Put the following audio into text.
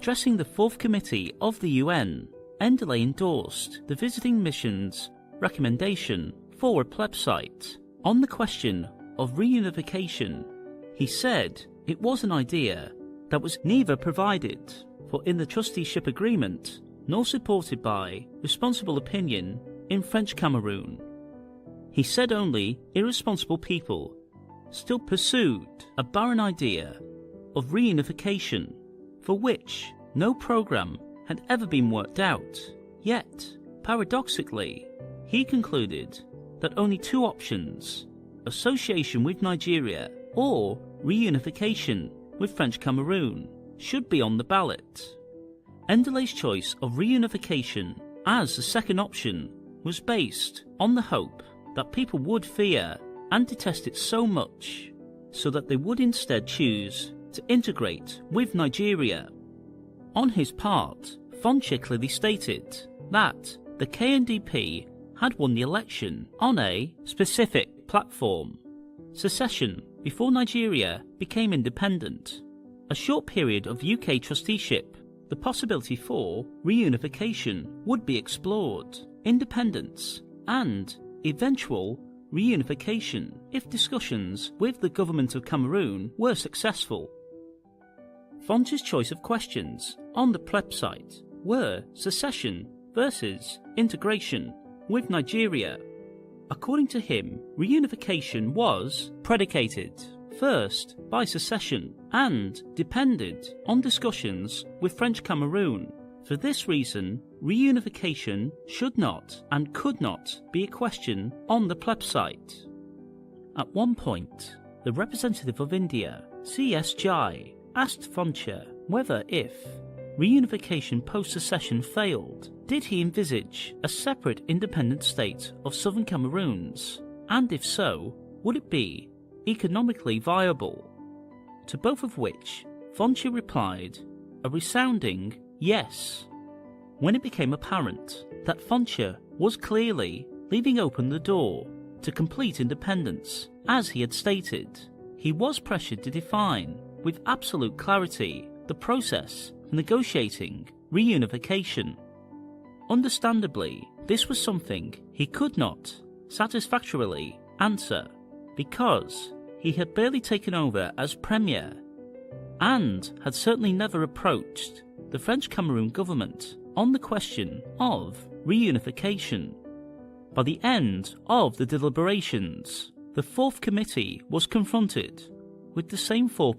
Addressing the Fourth Committee of the UN, Endeley endorsed the visiting mission's recommendation for a plebiscite on the question of reunification. He said it was an idea that was neither provided for in the trusteeship agreement nor supported by responsible opinion in French Cameroon. He said only irresponsible people still pursued a barren idea of reunification for which no program had ever been worked out. Yet, paradoxically, he concluded that only two options, association with Nigeria or reunification with French Cameroon, should be on the ballot. Endeley's choice of reunification as the second option was based on the hope that people would fear and detest it so much so that they would instead choose to integrate with Nigeria. On his part, Fonche clearly stated that the KNDP had won the election on a specific platform: secession before Nigeria became independent, a short period of UK trusteeship, the possibility for reunification would be explored, independence, and eventual reunification if discussions with the government of Cameroon were successful. Fonche's choice of questions on the plebiscite were secession versus integration with Nigeria. According to him, reunification was predicated first by secession and depended on discussions with French Cameroon. For this reason, reunification should not and could not be a question on the plebiscite. At one point, the representative of India, C.S. Jai, asked Fonche whether if reunification post-secession failed, did he envisage a separate independent state of southern Cameroons, and if so, would it be economically viable? To both of which, Fonche replied a resounding yes. When it became apparent that Fonche was clearly leaving open the door to complete independence, as he had stated, he was pressured to define with absolute clarity the process for negotiating reunification. Understandably, this was something he could not satisfactorily answer, because he had barely taken over as Premier and had certainly never approached the French Cameroon government on the question of reunification. By the end of the deliberations, the Fourth Committee was confronted with the same four